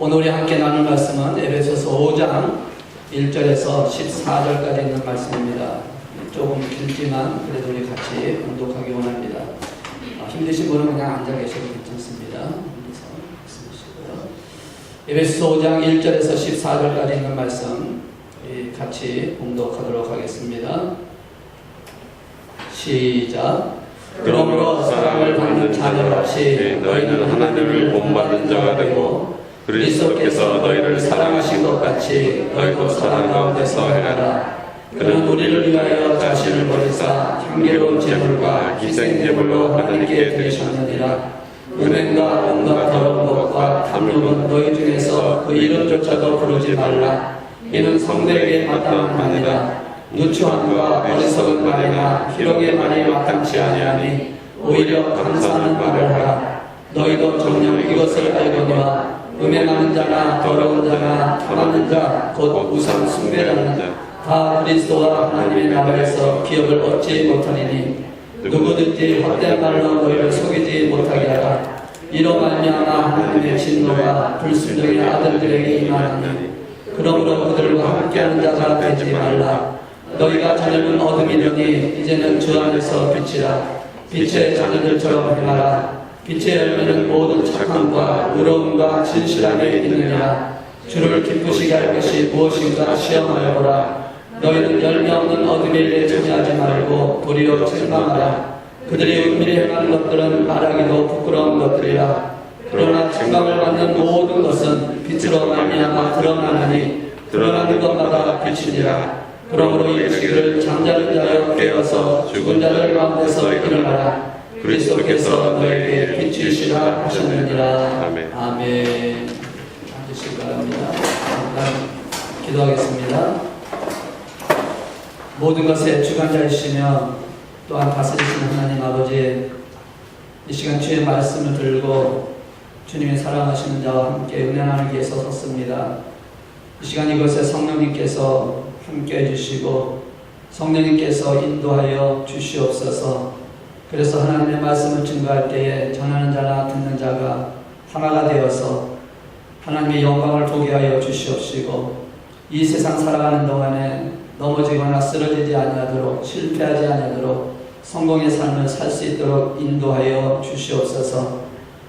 오늘 우리 함께 나눌 말씀은 에베소서 5장 1절에서 14절까지 있는 말씀입니다. 조금 길지만 그래도 우리 같이 공독하기 원합니다. 힘드신 분은 그냥 앉아 계셔도 괜찮습니다. 에베소서 5장 1절에서 14절까지 있는 말씀 같이 공독하도록 하겠습니다. 시작. 그러므로 사랑을 받는 자녀같이 너희는 하나님을 본받는 자가 되고 그리스도께서 너희를 사랑하신 것 같이 너희도 사랑 가운데서 행하라. 그는 우리를 위하여 자신을 버리사 향기로운 제물과 희생제물로 하나님께 드리셨느니라. 은행과 온갖 더러운 것과 탐욕은 너희 중에서 그 이름조차도 부르지 말라. 이는 성도에게 마땅하니라. 누추함과 어리석은 말이나 희롱의 말이 마땅치 아니하니 오히려 감사하는 말을 하라. 너희도 정녕 이것을 알거니와 음행하는 자나 더러운 자나 탐하는 자 곧 우상 숭배하는 다 그리스도와 하나님의 나라에서 기업을 얻지 못하리니 누구든지 헛된 말로 너희를 속이지 못하게 하라. 이로 말미암아 하나님의 진노가 불순종의 아들들에게 임하나니 그러므로 그들과 함께하는 자가 되지 말라. 너희가 자녀는 어둠이려니 이제는 주 안에서 빛이라. 빛의 자녀들처럼 행하라. 빛의 열매는 모든 착함과 의로움과 진실함에 있느니라. 주를 기쁘시게 할 것이 무엇인가 시험하여 보라. 너희는 열매 없는 어둠의 일에 참여하지 말고 도리어 책망하라. 그들이 은밀히 행하는 것들은 말하기도 부끄러운 것들이라. 그러나 책망을 받는 모든 것은 빛으로 말미암아 드러나나니 드러나는 것마다 빛이니라. 그러므로 일시기를 잠자는 자여 깨어서 죽은 자들 가운데서 일어나라. 그리스도께서 너에게 빛이시라 하셨느니라. 아멘. 아멘. 앉으시기 바랍니다. 잠깐 기도하겠습니다. 모든 것의 주관자이시며 또한 다스리시는 하나님 아버지, 이 시간 주의 말씀을 들고 주님의 사랑하시는 자와 함께 은혜 나누기 위해서 섰습니다. 이 시간 이것에 성령님께서 함께 해주시고 성령님께서 인도하여 주시옵소서. 그래서 하나님의 말씀을 증거할 때에 전하는 자나 듣는 자가 하나가 되어서 하나님의 영광을 보게 하여 주시옵시고 이 세상 살아가는 동안에 넘어지거나 쓰러지지 아니하도록 실패하지 아니하도록 성공의 삶을 살 수 있도록 인도하여 주시옵소서.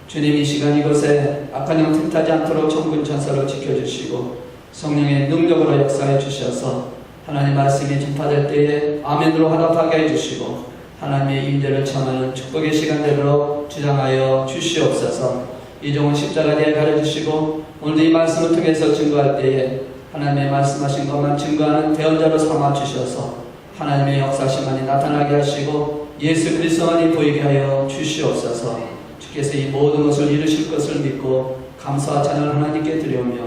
주님 이 시간 이곳에 악한 영 틈타지 않도록 천군 천사로 지켜주시고 성령의 능력으로 역사해 주셔서 하나님 말씀이 전파될 때에 아멘으로 화답하게 해주시고 하나님의 임재를 청하는 축복의 시간대로 주장하여 주시옵소서. 이종은 십자가에 가려주시고 오늘 이 말씀을 통해서 증거할 때에 하나님의 말씀하신 것만 증거하는 대언자로 삼아주셔서 하나님의 역사심만이 나타나게 하시고 예수 그리스도만이 보이게 하여 주시옵소서. 주께서 이 모든 것을 이루실 것을 믿고 감사와 찬양을 하나님께 드리오며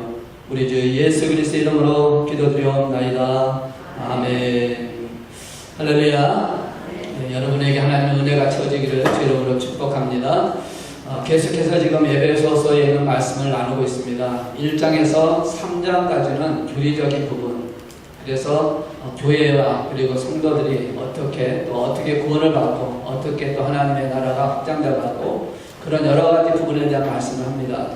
우리 주 예수 그리스도 이름으로 기도드리옵나이다. 아멘. 할렐루야. 여러분에게 하나님의 은혜가 채워지기를 주 이름으로 축복합니다. 계속해서 지금 에베소서에 있는 말씀을 나누고 있습니다. 1장에서 3장까지는 교리적인 부분, 그래서 교회와 그리고 성도들이 어떻게 구원을 받고 어떻게 또 하나님의 나라가 확장되고 그런 여러 가지 부분에 대한 말씀을 합니다.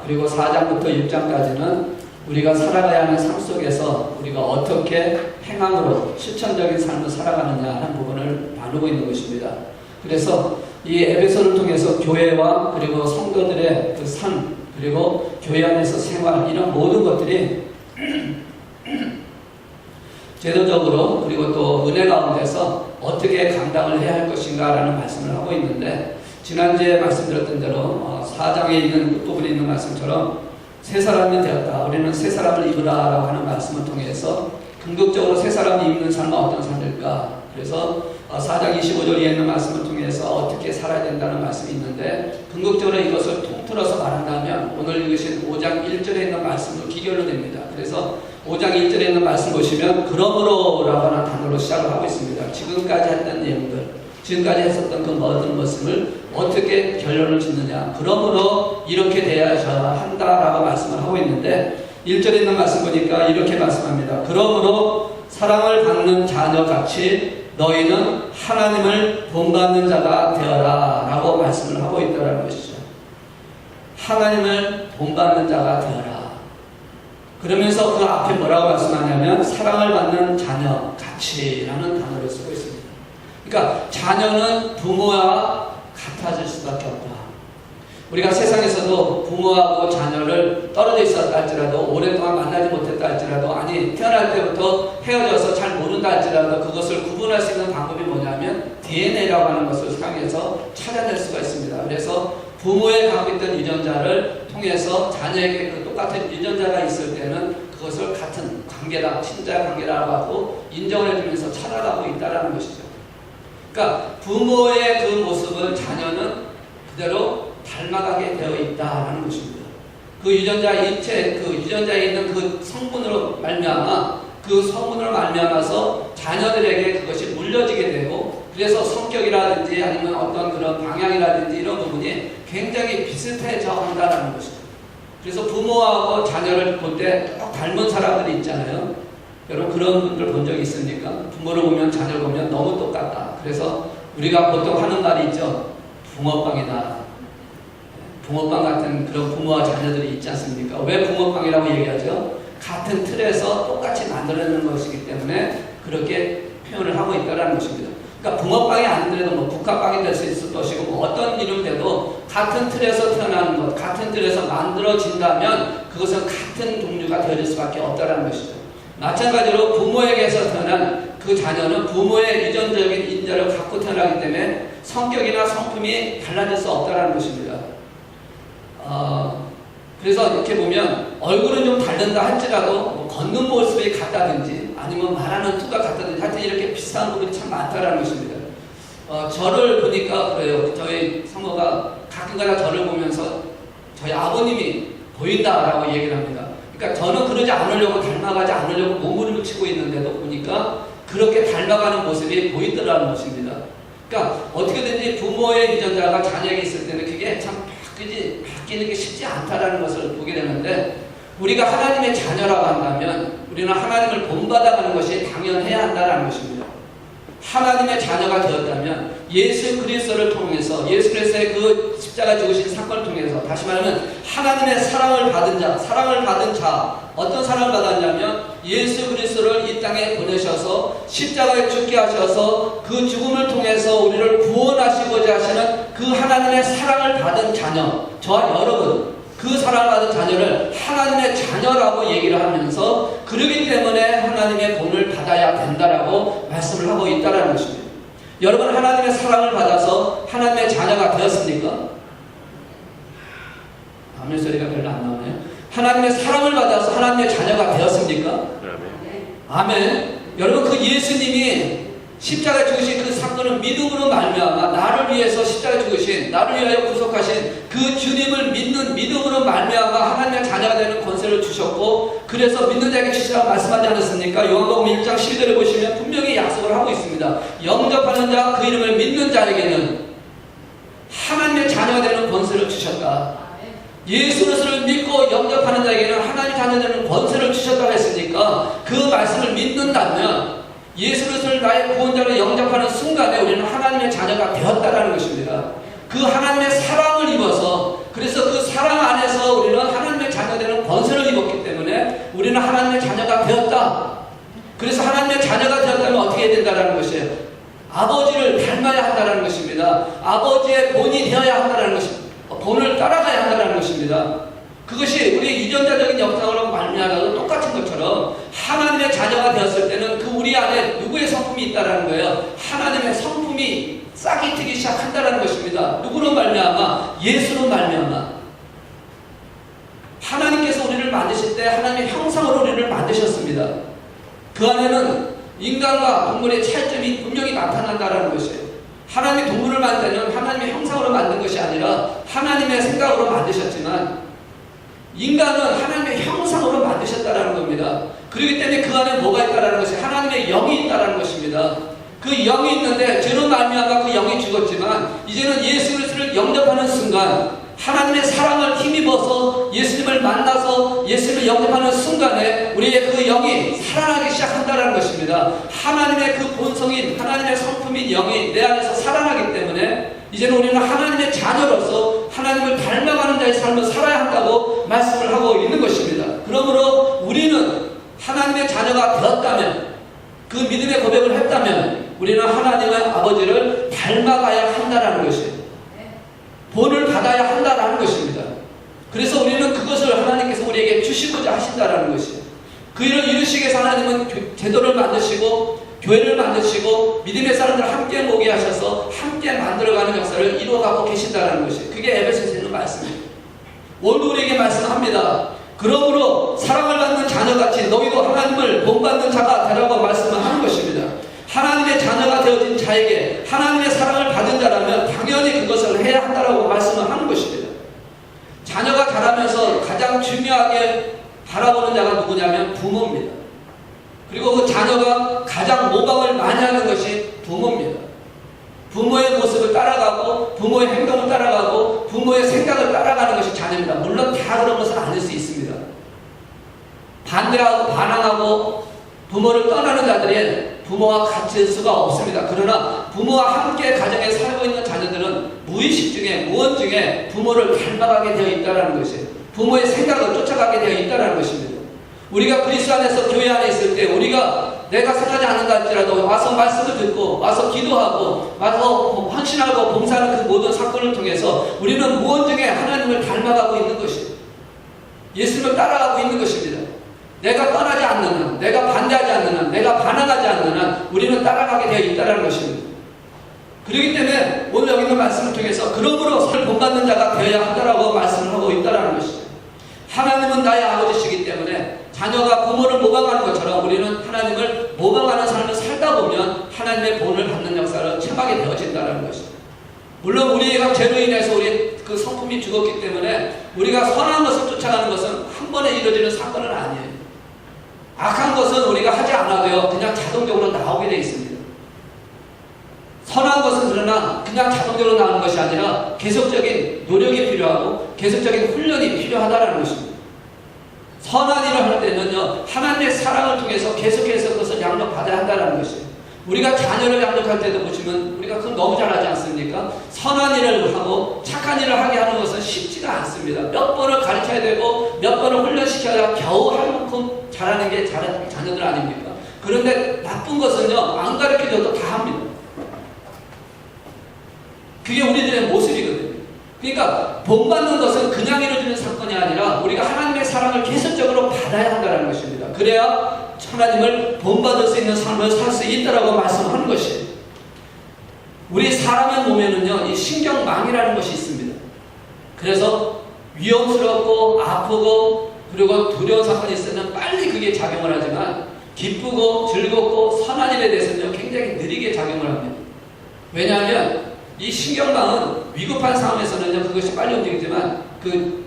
그리고 4장부터 6장까지는 우리가 살아가야 하는 삶 속에서 우리가 어떻게 행함으로 실천적인 삶을 살아가느냐 하는 부분을 나누고 있는 것입니다. 그래서 이 에베소를 통해서 교회와 그리고 성도들의 그 삶, 그리고 교회 안에서 생활, 이런 모든 것들이 제도적으로 그리고 또 은혜 가운데서 어떻게 감당을 해야 할 것인가 라는 말씀을 하고 있는데, 지난주에 말씀드렸던 대로 4장에 있는 부분에 있는 말씀처럼 새 사람이 되었다, 우리는 새 사람을 입으라 라고 하는 말씀을 통해서 궁극적으로 새 사람이 입는 삶은 어떤 삶일까. 그래서 4장 25절에 있는 말씀을 통해서 어떻게 살아야 된다는 말씀이 있는데, 궁극적으로 이것을 통틀어서 말한다면 오늘 읽으신 5장 1절에 있는 말씀으로 기결로 됩니다. 그래서 5장 1절에 있는 말씀 보시면 그러므로 라고 하는 단어로 시작을 하고 있습니다. 지금까지 했던 내용들, 지금까지 했었던 그 모든 말씀을 어떻게 결론을 짓느냐, 그러므로 이렇게 돼야 한다라고 말씀을 하고 있는데, 1절에 있는 말씀 보니까 이렇게 말씀합니다. 그러므로 사랑을 받는 자녀같이 너희는 하나님을 본받는 자가 되어라 라고 말씀을 하고 있다는 것이죠. 하나님을 본받는 자가 되어라. 그러면서 그 앞에 뭐라고 말씀하냐면 사랑을 받는 자녀, 같이라는 단어를 쓰고 있습니다. 그러니까 자녀는 부모와 같아질 수밖에 없다. 우리가 세상에서도 부모하고 자녀를 떨어져 있었다 할지라도, 오랫동안 만나지 못했다 할지라도, 아니 태어날 때부터 헤어져서 잘 모른다 할지라도 그것을 구분할 수 있는 방법이 뭐냐면 DNA라고 하는 것을 사용해서 찾아낼 수가 있습니다. 그래서 부모의 갖고 있던 유전자를 통해서 자녀에게 그 똑같은 유전자가 있을 때는 그것을 같은 관계다, 친자 관계라고 하고 인정을 해주면서 찾아가고 있다는 것이죠. 그러니까 부모의 그 모습을 자녀는 그대로 닮아가게 되어 있다는 것입니다. 그 유전자 일체, 그 유전자에 있는 그 성분으로 말미암아, 그 성분으로 말미암아서 자녀들에게 그것이 물려지게 되고, 그래서 성격이라든지 아니면 어떤 그런 방향이라든지 이런 부분이 굉장히 비슷해져 간다는 것이죠. 그래서 부모하고 자녀를 볼 때 꼭 닮은 사람들이 있잖아요. 여러분 그런 분들 본 적 있습니까? 부모를 보면 자녀를 보면 너무 똑같다. 그래서 우리가 보통 하는 말이 있죠. 붕어빵이다. 붕어빵 같은 그런 부모와 자녀들이 있지 않습니까? 왜 붕어빵이라고 얘기하죠? 같은 틀에서 똑같이 만들어내는 것이기 때문에 그렇게 표현을 하고 있다는 것입니다. 그러니까 붕어빵이 아니더라도 뭐 북한빵이 될 수 있을 것이고 뭐 어떤 이름 돼도 같은 틀에서 태어나는 것, 같은 틀에서 만들어진다면 그것은 같은 종류가 되어질 수밖에 없다는 것이죠. 마찬가지로 부모에게서 태어난 그 자녀는 부모의 유전적인 인자를 갖고 태어나기 때문에 성격이나 성품이 달라질 수 없다는 것입니다. 그래서 이렇게 보면 얼굴은 좀 다른다 할지라도 뭐 걷는 모습이 같다든지 아니면 말하는 투가 같다든지 하여튼 이렇게 비슷한 부분이 참 많다는 것입니다. 저를 보니까 그래요. 저희 사모가 가끔가다 저를 보면서 저희 아버님이 보인다라고 얘기를 합니다. 그러니까 저는 그러지 않으려고 닮아가지 않으려고 몸부림치고 있는데도 보니까 그렇게 닮아가는 모습이 보이더라는 것입니다. 그러니까 어떻게든지 부모의 유전자가 자녀에게 있을 때는 그게 참 바뀌는 게 쉽지 않다라는 것을 보게 되는데, 우리가 하나님의 자녀라고 한다면 우리는 하나님을 본받아가는 것이 당연해야 한다는 것입니다. 하나님의 자녀가 되었다면 예수 그리스도를 통해서, 예수 그리스도의 그 십자가 죽으신 사건을 통해서, 다시 말하면 하나님의 사랑을 받은 자, 어떤 사랑을 받았냐면 예수 그리스도를 이 땅에 보내셔서 십자가에 죽게 하셔서 그 죽음을 통해서 우리를 구원하시고자 하시는 그 하나님의 사랑을 받은 자녀, 저와 여러분, 그 사랑받은 자녀를 하나님의 자녀라고 얘기를 하면서 그러기 때문에 하나님의 본을 받아야 된다라고 말씀을 하고 있다는 것입니다. 여러분 하나님의 사랑을 받아서 하나님의 자녀가 되었습니까? 아멘 소리가 별로 안 나오네요. 하나님의 사랑을 받아서 하나님의 자녀가 되었습니까? 아멘. 여러분 그 예수님이 십자가에 죽으신 그 사건은 믿음으로 말미암아 나를 위해서 십자가에 죽으신, 나를 위하여 구속하신 그 주님을 믿는 믿음으로 말미암아 하나님의 자녀가 되는 권세를 주셨고, 그래서 믿는 자에게 주시라고 말씀하지 않았습니까? 요한복음 1장 12절에 보시면 분명히 약속을 하고 있습니다. 영접하는 자, 그 이름을 믿는 자에게는 하나님의 자녀가 되는 권세를 주셨다. 예수 그리스도를 믿고 영접하는 자에게는 하나님의 자녀가 되는 권세를 주셨다고 했으니까 그 말씀을 믿는다면 예수 그리스도를 나의 구원자로 영접하는 순간에 우리는 하나님의 자녀가 되었다는 것입니다. 그 하나님의 사랑을 입어서, 그래서 그 사랑 안에서 우리는 하나님의 자녀가 되는 권세를 입었기 때문에 우리는 하나님의 자녀가 되었다. 그래서 하나님의 자녀가 되었다면 어떻게 해야 된다는 것이에요? 아버지를 닮아야 한다는 것입니다. 아버지의 본이 되어야 한다는 것입니다. 본을 따라가야 한다는 것입니다. 그것이 우리 유전자적인 역사로 말미암아도 똑같은 것처럼 하나님의 자녀가 되었을 때는 그 우리 안에 누구의 성품이 있다는 거예요. 하나님의 성품이 싹이 트기 시작한다는 것입니다. 누구로 말미암아? 예수로 말미암아. 하나님께서 우리를 만드실 때 하나님의 형상으로 우리를 만드셨습니다. 그 안에는 인간과 동물의 차이점이 분명히 나타난다는 것이에요. 하나님이 동물을 만드는 하나님의 형상으로 만든 것이 아니라 하나님의 생각으로 만드셨지만, 인간은 하나님의 형상으로 만드셨다는 겁니다. 그렇기 때문에 그 안에 뭐가 있다는 것이 하나님의 영이 있다는 것입니다. 그 영이 있는데 죄로 말미암아 그 영이 죽었지만 이제는 예수 그리스도를 영접하는 순간, 하나님의 사랑을 힘입어서 예수님을 만나서 예수님을 영접하는 순간에 우리의 그 영이 살아나기 시작한다는 것입니다. 하나님의 그 본성인, 하나님의 성품인 영이 내 안에서 살아나기 때문에 이제는 우리는 하나님의 자녀로서 하나님을 닮아가는 자의 삶을 살아야 한다고 말씀을 하고 있는 것입니다. 그러므로 우리는 하나님의 자녀가 되었다면, 그 믿음의 고백을 했다면 우리는 하나님의 아버지를 닮아가야 한다는 것이에요. 본을 받아야 한다는 것입니다. 그래서 우리는 그것을 하나님께서 우리에게 주시고자 하신다는 것이에요. 그 일을 이루시기 위해서 하나님은 제도를 만드시고 교회를 만드시고 믿음의 사람들을 함께 모게 하셔서 함께 만들어가는 역사를 이루어가고 계신다는 것이, 그게 에베소서에 있는 말씀입니다. 오늘 우리에게 말씀합니다. 그러므로 사랑을 받는 자녀같이 너희도 하나님을 본받는 자가 되라고 말씀을 하는 것입니다. 하나님의 자녀가 되어진 자에게 하나님의 사랑을 받은 자라면 당연히 그것을 해야 한다고 말씀을 하는 것입니다. 자녀가 자라면서 가장 중요하게 바라보는 자가 누구냐면 부모입니다. 그리고 그 자녀가 가장 모방을 많이 하는 것이 부모입니다. 부모의 모습을 따라가고 부모의 행동을 따라가고 부모의 생각을 따라가는 것이 자녀입니다. 물론 다 그런 것은 아닐 수 있습니다. 반대하고 반항하고 부모를 떠나는 자들이 부모와 같이 할 수가 없습니다. 그러나 부모와 함께 가정에 살고 있는 자녀들은 무의식 중에 무언 중에 부모를 닮아가게 되어 있다는 것이에요. 부모의 생각을 쫓아가게 되어 있다는 것입니다. 우리가 그리스도 안에서 교회 안에 있을 때 우리가 내가 생각하지 않는다 할지라도 와서 말씀을 듣고 와서 기도하고 와서 헌신하고 봉사하는 그 모든 사건을 통해서 우리는 무언 중에 하나님을 닮아가고 있는 것이에요. 예수님을 따라가고 있는 것입니다. 내가 떠나지 않는 한, 내가 반대하지 않는 한, 내가 반항하지 않는 한 우리는 따라가게 되어 있다는 것입니다. 그렇기 때문에 오늘 여기 있는 말씀을 통해서 그러므로 설 본받는 자가 되어야 한다라고 말씀을 하고 있다는 것이죠. 하나님은 나의 아버지시기 때문에 자녀가 부모를 모방하는 것처럼 우리는 하나님을 모방하는 삶을 살다 보면 하나님의 본을 받는 역사를 체험하게 되어진다는 것이죠. 물론 우리가 죄로 인해서 우리 그 성품이 죽었기 때문에 우리가 선한 것을 쫓아가는 것은 한 번에 이루어지는 사건은 아니에요. 악한 것은 우리가 하지 않아도요 그냥 자동적으로 나오게 되어 있습니다. 선한 것은 그러나 그냥 자동적으로 나오는 것이 아니라 계속적인 노력이 필요하고 계속적인 훈련이 필요하다는 것입니다. 선한 일을 할 때는요 하나님의 사랑을 통해서 계속해서 그것을 양육받아야 한다는 것이에요. 우리가 자녀를 양육할 때도 보시면 우리가 그건 너무 잘하지 않습니까? 선한 일을 하고 착한 일을 하게 하는 것은 쉽지가 않습니다. 몇 번을 가르쳐야 되고 몇 번을 훈련시켜야 겨우 할 만큼 잘하는 게 자녀들 아닙니까? 그런데 나쁜 것은요 안 가르쳐줘도 다 합니다. 그게 우리들의 모습이거든요. 그러니까 본받는 것은 그냥 이루어지는 사건이 아니라 우리가 하나님의 사랑을 계속적으로 받아야 한다는 것입니다. 그래야 하나님을 본받을 수 있는 삶을 살 수 있다라고 말씀하는 것이에요. 우리 사람의 몸에는요 이 신경망이라는 것이 있습니다. 그래서 위험스럽고 아프고 그리고 두려운 사건이 있으면 빨리 그게 작용을 하지만 기쁘고 즐겁고 선한 일에 대해서는 굉장히 느리게 작용을 합니다. 왜냐하면 이 신경망은 위급한 상황에서는 그것이 빨리 움직이지만 그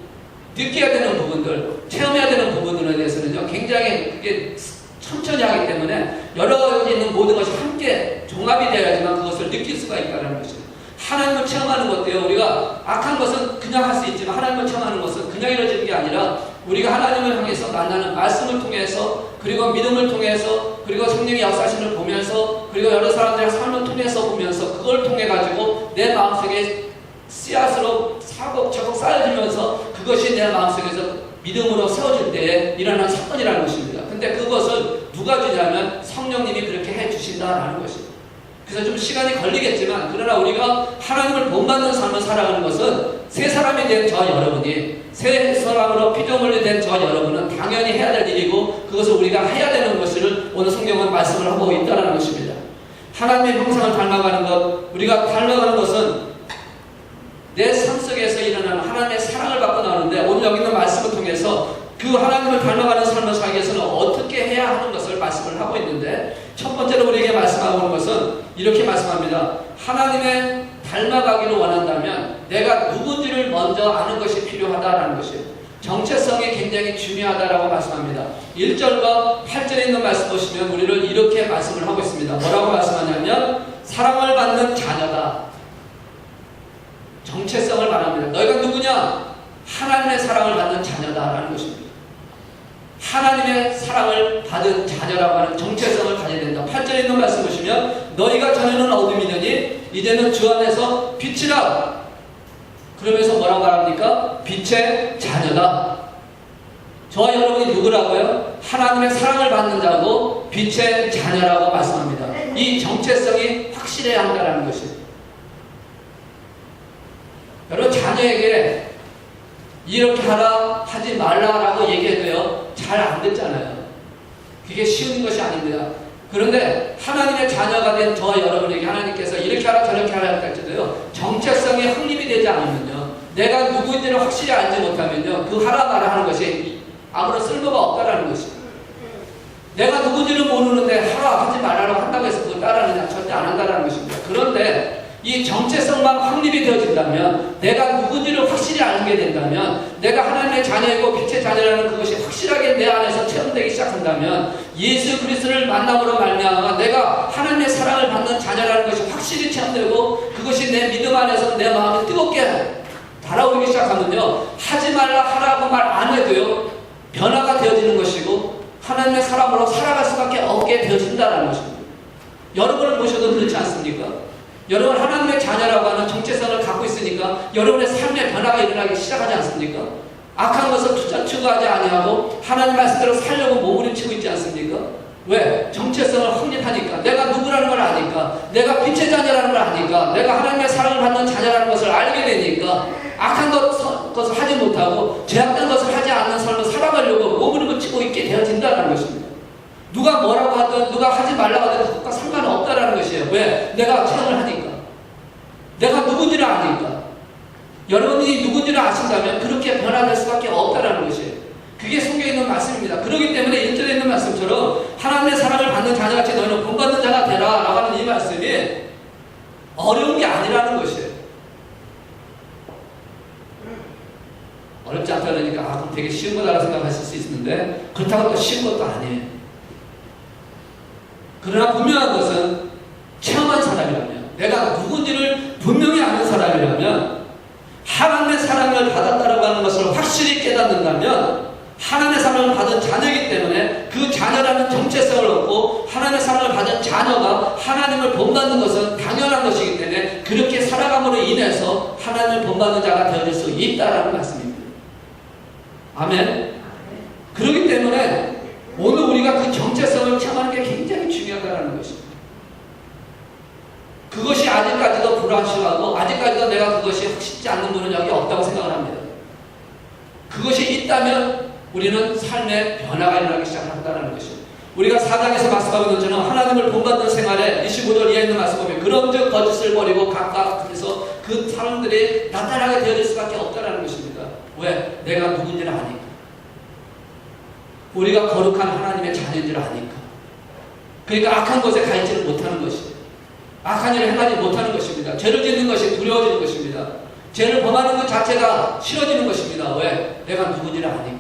느껴야 되는 부분들, 체험해야 되는 부분들에 대해서는 굉장히 그게 천천히 하기 때문에 여러 가지 있는 모든 것이 함께 종합이 되어야지만 그것을 느낄 수가 있다는 것입니다. 하나님을 체험하는 것도요, 우리가 악한 것은 그냥 할 수 있지만 하나님을 체험하는 것은 그냥 이루어지는 게 아니라 우리가 하나님을 향해서 만나는 말씀을 통해서 그리고 믿음을 통해서 그리고 성령의 역사심을 보면서 그리고 여러 사람들의 삶을 통해서 보면서 그걸 통해 가지고 내 마음속에 씨앗으로 차곡차곡 쌓여지면서 그것이 내 마음속에서 믿음으로 세워질 때에 일어나는 사건이라는 것입니다. 근데 그것을 누가 주냐면 성령님이 그렇게 해주신다라는 것입니다. 그래서 좀 시간이 걸리겠지만 그러나 우리가 하나님을 본받는 삶을 살아가는 것은 새 사람이 된 저 여러분이 새 사람으로 피조물이 된 저 여러분은 당연히 해야 될 일이고 그것을 우리가 해야 되는 것을 오늘 성경은 말씀을 하고 있다는 것입니다. 하나님의 형상을 닮아가는 것, 우리가 닮아가는 것은 내 삶 속에서 일어나는 하나님의 사랑을 받고 나오는데 오늘 여기 있는 말씀을 통해서 그 하나님을 닮아가는 삶을 살기 위해서는 어떻게 해야 하는 것을 말씀을 하고 있는데 첫 번째로 우리에게 말씀하고 있는 것은 이렇게 말씀합니다. 하나님의 닮아가기를 원한다면 내가 누군지를 먼저 아는 것이 필요하다라는 것이에요. 정체성이 굉장히 중요하다라고 말씀합니다. 1절과 8절에 있는 말씀 보시면 우리를 이렇게 말씀을 하고 있습니다. 뭐라고 말씀하냐면 사랑을 받는 자녀다. 정체성을 말합니다. 너희가 누구냐? 하나님의 사랑을 받는 자녀다라는 것입니다. 하나님의 사랑을 받은 자녀라고 하는 정체성을 가져야 된다. 8절에 있는 말씀 보시면 너희가 전에는 어둠이더니 이제는 주 안에서 빛이라. 그러면서 뭐라고 말합니까? 빛의 자녀다. 저와 여러분이 누구라고요? 하나님의 사랑을 받는 자고 빛의 자녀라고 말씀합니다. 이 정체성이 확실해야 한다는 것이에요. 여러분, 자녀에게 이렇게 하라 하지 말라라고 얘기해도요 잘 안 듣잖아요. 그게 쉬운 것이 아닙니다. 그런데 하나님의 자녀가 된 저와 여러분에게 하나님께서 이렇게 하라 저렇게 하라 할지도요 정체성이 확립이 되지 않으면요, 내가 누구인지를 확실히 알지 못하면요 그 하라 말아 하는 것이 아무런 쓸모가 없다라는 것이에요. 내가 누군지를 모르는데 하라 하지 말라고 한다고 해서 그걸 따라하느냐? 절대 안 한다는 것입니다. 그런데 이 정체성만 확립이 되어진다면, 내가 누군지를 확실히 알게 된다면, 내가 하나님의 자녀이고 빛의 자녀라는 그것이 확실하게 내 안에서 체험되기 시작한다면, 예수 그리스도를 만남으로 말미암아 내가 하나님의 사랑을 받는 자녀라는 것이 확실히 체험되고 그것이 내 믿음 안에서 내 마음을 뜨겁게 달아오르기 시작하면요, 하지 말라 하라고 말 안 해도요 변화가 되어지는 것이고 하나님의 사랑으로 살아갈 수밖에 없게 되어진다는 것입니다. 여러분을 보셔도 그렇지 않습니까? 여러분 하나님의 자녀라고 하는 정체성을 갖고 있으니까 여러분의 삶의 변화가 일어나기 시작하지 않습니까? 악한 것을 추구하지 아니하고 하나님 말씀대로 살려고 몸부림치고 있지 않습니까? 왜? 정체성을 확립하니까, 내가 누구라는 걸 아니까, 내가 빛의 자녀라는 걸 아니까, 내가 하나님의 사랑을 받는 자녀라는 것을 알게 되니까 악한 것을 하지 못하고 죄악된 것을 하지 않는 삶을 살아가려고 몸부림치고 있게 되어진다는 것입니다. 누가 뭐라고 하든 누가 하지 말라고 하든 그것과 상관없다라는 것이에요. 왜? 내가 체험을 하니까, 내가 누군지를 아니까. 여러분이 누군지를 아신다면 그렇게 변화될 수밖에 없다라는 것이에요. 그게 성경에 있는 말씀입니다. 그렇기 때문에 1절에 있는 말씀처럼 하나님의 사랑을 받는 자녀같이 너희는 본받는 자가 되라 라고 하는 이 말씀이 어려운 게 아니라는 것이에요. 어렵지 않다 그러니까 그럼 되게 쉬운 거다라고 생각하실 수 있는데 그렇다고 또 쉬운 것도 아니에요. 그러나 분명한 것은 체험한 사람이라면, 내가 누군지를 분명히 아는 사람이라면, 하나님의 사랑을 받았다라고 하는 것을 확실히 깨닫는다면 하나님의 사랑을 받은 자녀이기 때문에 그 자녀라는 정체성을 얻고 하나님의 사랑을 받은 자녀가 하나님을 본받는 것은 당연한 것이기 때문에 그렇게 살아감으로 인해서 하나님을 본받는 자가 되어질 수 있다라는 말씀입니다. 아멘. 그렇기 때문에 오늘 우리가 그 정체성을 체험하는 게 굉장히 중요하다는 것입니다. 그것이 아직까지도 불안심하고 아직까지도 내가 그것이 확실치 않는 분은 여기 없다고 생각을 합니다. 그것이 있다면 우리는 삶의 변화가 일어나기 시작한다는 것입니다. 우리가 4장에서 말씀하고 있는 것처럼 하나님을 본받는 생활에 25절 이하에 있는 말씀 보면 그런즉 거짓을 버리고 각각 그래서 그 사람들이 나타나게 되어질 수밖에 없다는 것입니다. 왜? 내가 누군지를 아니까. 우리가 거룩한 하나님의 자녀인 줄 아니까. 그러니까 악한 것에 가 있지를 못하는 것이에요. 악한 일을 행하지 못하는 것입니다. 죄를 짓는 것이 두려워지는 것입니다. 죄를 범하는 것 자체가 싫어지는 것입니다. 왜? 내가 누군지를 아니까.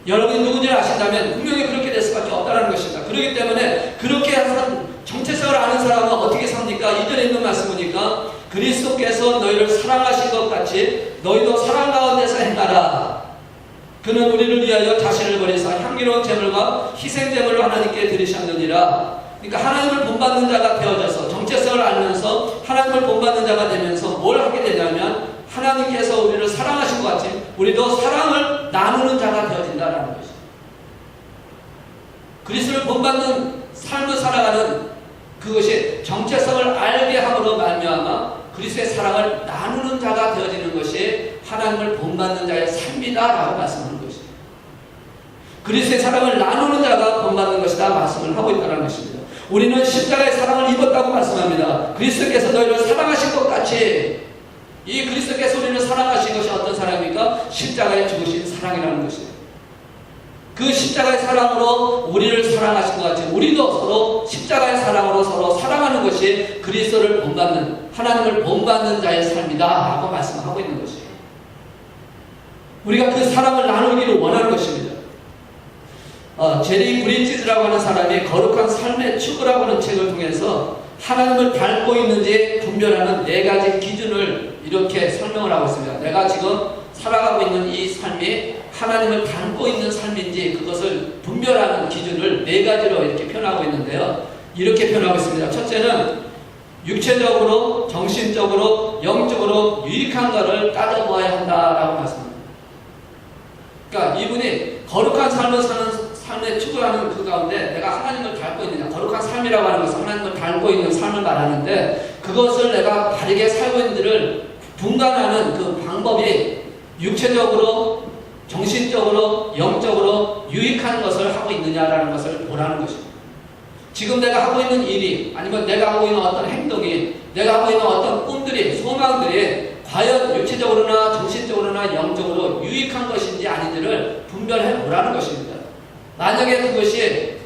여러분이 누군지를 아신다면 분명히 그렇게 될 수밖에 없다는 것입니다. 그렇기 때문에 그렇게 한 정체성을 아는 사람은 어떻게 삽니까? 2절에 있는 말씀 보니까 그리스도께서 너희를 사랑하신 것 같이 너희도 사랑 가운데서 행하라. 그는 우리를 위하여 자신을 버리사 향기로운 제물과 희생 제물로 하나님께 드리셨느니라. 그러니까 하나님을 본받는 자가 되어져서 정체성을 알면서 하나님을 본받는 자가 되면서 뭘 하게 되냐면 하나님께서 우리를 사랑하신 것 같이 우리도 사랑을 나누는 자가 되어진다는 것이죠. 그리스도를 본받는 삶을 살아가는 그것이 정체성을 알게 함으로 말미암아 그리스도의 사랑을 나누는 자가 되어지는 것이 하나님을 본받는 자의 삶이다라고 말씀하는 것이죠. 그리스도의 사랑을 나누는 자가 본받는 것이다 말씀을 하고 있다는 것입니다. 우리는 십자가의 사랑을 입었다고 말씀합니다. 그리스도께서 너희를 사랑하신 것 같이 이 그리스도께서 우리를 사랑하신 것이 어떤 사랑입니까? 십자가에 죽으신 사랑이라는 것이에요. 그 십자가의 사랑으로 우리를 사랑하신 것 같이 우리도 서로 십자가의 사랑으로 서로 사랑하는 것이 그리스도를 본받는 하나님을 본받는 자의 삶이다 라고 말씀하고 있는 것이에요. 우리가 그 사랑을 나누기를 원하는 것입니다. 제리 브리지즈라고 하는 사람이 거룩한 삶의 추구라고 하는 책을 통해서 하나님을 닮고 있는지 분별하는 4가지 기준을 이렇게 설명을 하고 있습니다. 내가 지금 살아가고 있는 이 삶이 하나님을 닮고 있는 삶인지 그것을 분별하는 기준을 네 가지로 이렇게 표현하고 있는데요. 이렇게 표현하고 있습니다. 첫째는 육체적으로, 정신적으로, 영적으로 유익한 것을 따져보아야 한다라고 말씀합니다. 그러니까 이분이 거룩한 삶을 사는 삶에 추구하는 그 가운데 내가 하나님을 닮고 있느냐, 거룩한 삶이라고 하는 것은 하나님을 닮고 있는 삶을 말하는데 그것을 내가 바르게 살고 있는지를 분간하는 그 방법이 육체적으로, 정신적으로, 영적으로 유익한 것을 하고 있느냐라는 것을 보라는 것입니다. 지금 내가 하고 있는 일이 아니면 내가 하고 있는 어떤 행동이 내가 하고 있는 어떤 꿈들이 소망들이 과연 육체적으로나 정신적으로나 영적으로 유익한 것인지 아닌지를 분별해 보라는 것입니다. 만약에 그것이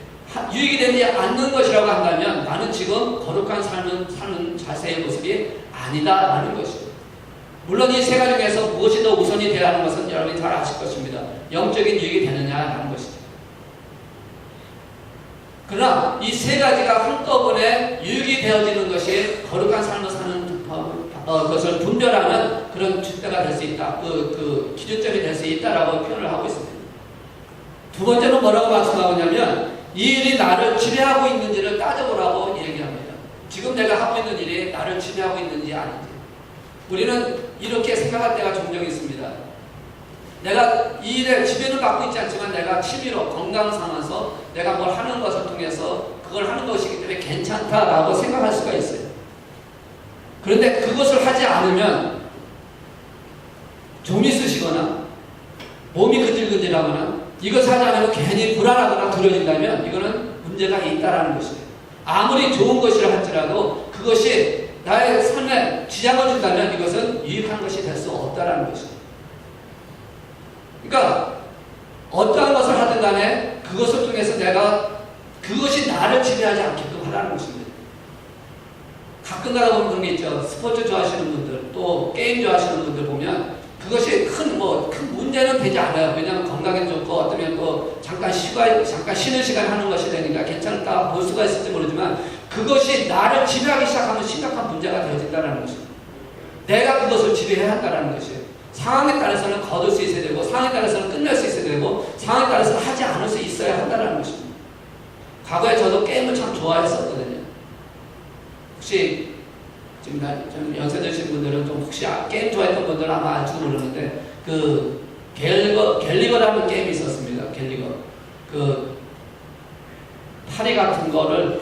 유익이 되지 않는 것이라고 한다면 나는 지금 거룩한 삶을 사는 자세의 모습이 아니다라는 것입니다. 물론 이 세 가지 중에서 무엇이 더 우선이 되어야 하는 것은 여러분이 잘 아실 것입니다. 영적인 유익이 되느냐라는 것이죠. 그러나 이 세 가지가 한꺼번에 유익이 되어지는 것이 거룩한 삶을 사는 것을 분별하는 그런 줏대가 될 수 있다. 그 기준점이 될 수 있다라고 표현을 하고 있습니다. 두 번째는 뭐라고 말씀하고 있냐면 이 일이 나를 지배하고 있는지를 따져보라고 얘기합니다. 지금 내가 하고 있는 일이 나를 지배하고 있는지 아닌지. 우리는 이렇게 생각할 때가 종종 있습니다. 내가 이 일에 지배는 받고 있지 않지만 내가 취미로 건강 삼아서 내가 뭘 하는 것을 통해서 그걸 하는 것이기 때문에 괜찮다라고 생각할 수가 있어요. 그런데 그것을 하지 않으면 좀이 쓰시거나 몸이 근질근질하거나 이것을 하지 않으면 괜히 불안하거나 두려워진다면 이거는 문제가 있다라는 것이에요. 아무리 좋은 것이라 할지라도 그것이 나의 삶에 지장을 준다면 이것은 유익한 것이 될 수 없다라는 것입니다. 그러니까 어떠한 것을 하든 간에 그것을 통해서 내가 그것이 나를 지배하지 않게끔 하라는 것입니다. 가끔 가다 보면 그런 게 있죠. 스포츠 좋아하시는 분들 또 게임 좋아하시는 분들 보면 그것이 큰 문제는 되지 않아요. 왜냐하면 건강에 좋고 어쩌면 또 잠깐 쉬는 시간 하는 것이 되니까 괜찮다 볼 수가 있을지 모르지만 그것이 나를 지배하기 시작하면 심각한 문제가 되어진다는 것입니다. 내가 그것을 지배해야 한다는 것이에요. 상황에 따라서는 거둘 수 있어야 되고 상황에 따라서는 끝낼 수 있어야 되고 상황에 따라서는 하지 않을 수 있어야 한다는 것입니다. 과거에 저도 게임을 참 좋아했었거든요. 혹시 지금 좀 연세 드신 분들은 좀 혹시 게임 좋아했던 분들은 아마 알지도 모르는데 그 갤리거라는 게임이 있었습니다. 갤리거 그 파리 같은 거를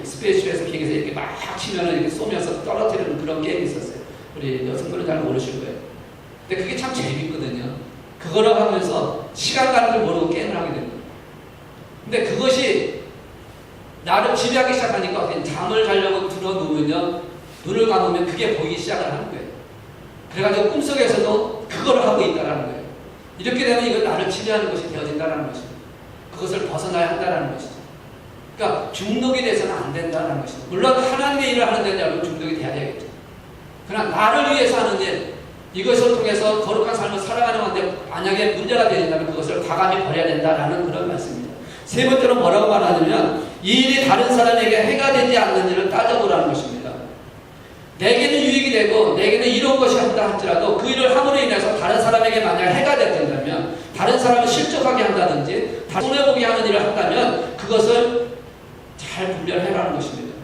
스페이스에서 비행기에서 이렇게 막 치면은 이렇게 쏘면서 떨어뜨리는 그런 게임이 있었어요. 우리 여성분은 잘 모르실 거예요. 근데 그게 참 재밌거든요. 그거를 하면서 시간 가는 줄 모르고 게임을 하게 됩니다. 근데 그것이 나를 지배하기 시작하니까 잠을 자려고 들어누우면요 눈을 감으면 그게 보이기 시작을 하는 거예요. 그래가지고 꿈속에서도 그걸 하고 있다는 거예요. 이렇게 되면 이건 나를 지배하는 것이 되어진다는 것입니다. 그것을 벗어나야 한다는 것이죠. 그러니까 중독이 돼서는 안 된다는 것입니다. 물론 하나님의 일을 하는 데는 여러분 중독이 돼야 되겠죠. 그러나 나를 위해서 하는 일, 이것을 통해서 거룩한 삶을 살아가는 건데 만약에 문제가 되어진다면 그것을 과감히 버려야 된다는 그런 말씀입니다. 세 번째로 뭐라고 말하냐면 이 일이 다른 사람에게 해가 되지 않는지를 따져보라는 것입니다. 내게는 유익이 되고 내게는 이런 것이 한다 할지라도 그 일을 함으로 인해서 다른 사람에게 만약 해가 된다면 다른 사람을 실족하게 한다든지 손해보게 하는 일을 한다면 그것을 잘 분별해라는 것입니다.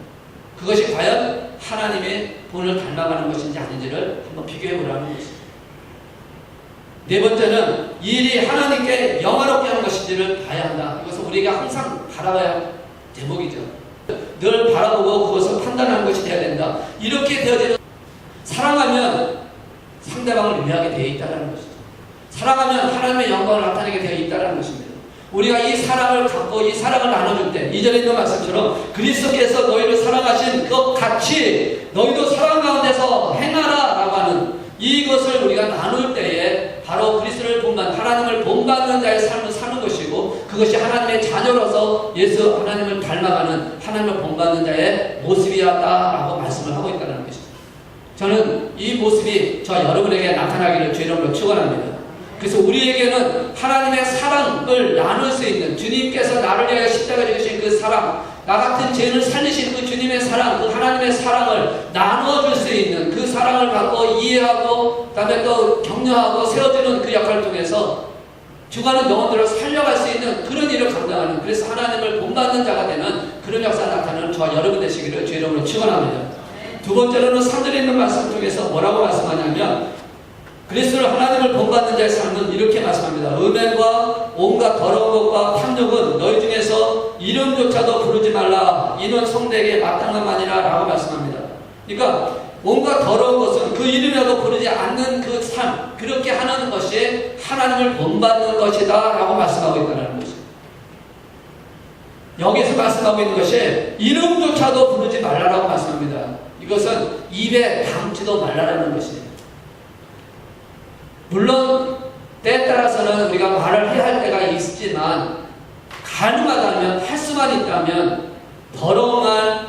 그것이 과연 하나님의 본을 닮아가는 것인지 아닌지를 한번 비교해보라는 것입니다. 네 번째는 이 일이 하나님께 영화롭게 하는 것인지를 봐야 한다. 이것은 우리가 항상 바라봐야 할 대목이죠. 늘 바라보고 그것을 판단하는 것이 되어야 된다. 이렇게 되어지는 사랑하면 상대방을 위하게 되어 있다는 것이죠. 사랑하면 하나님의 영광을 나타내게 되어 있다는 것입니다. 우리가 이 사랑을 갖고 이 사랑을 나눠줄 때 이전에 있는 말씀처럼 그리스도께서 너희를 사랑하신 것 같이 너희도 사랑 가운데서 행하라 라고 하는 이것을 우리가 나눌 때에 바로 그리스도를 본받는 하나님을 본받는 자의 삶을 사는 것이고 그것이 하나님의 자녀로서 예수 하나님을 닮아가는 하나님을 본받는 자의 모습이었다라고 말씀을 하고 있다는 것입니다. 저는 이 모습이 저 여러분에게 나타나기를 주의 이름으로 축원합니다. 그래서 우리에게는 하나님의 사랑을 나눌 수 있는 주님께서 나를 위하여 십자가 지으신 그 사랑, 나 같은 죄인을 살리신 그 주님의 사랑, 그 하나님의 사랑을 나눠줄 수 있는 그 사랑을 갖고 이해하고 그다음에 또 격려하고 세워주는 그 역할을 통해서 죽어가는 영혼들을 살려갈 수 있는 그런 일을 감당하는, 그래서 하나님을 본받는 자가 되는 그런 역사 나타나는 저와 여러분 되시기를 주의 이름으로 축원합니다. 두 번째로는 3절에 있는 말씀 중에서 뭐라고 말씀하냐면 그리스도를 하나님을 본받는 자의 삶은 이렇게 말씀합니다. 음행과 온갖 더러운 것과 탐욕은 너희 중에서 이름조차도 부르지 말라. 이는 성대에게 마땅한만이라 라고 말씀합니다. 그러니까 온갖 더러운 것은 그 이름이라도 부르지 않는 그 삶, 그렇게 하는 것이 하나님을 본받는 것이다 라고 말씀하고 있다는 것입니다. 여기서 말씀하고 있는 것이 이름조차도 부르지 말라라고 말씀합니다. 이것은 입에 담지도 말라라는 것이에요. 물론 때에 따라서는 우리가 말을 해야 할 때가 있지만 가능하다면, 할 수만 있다면 더러운 말,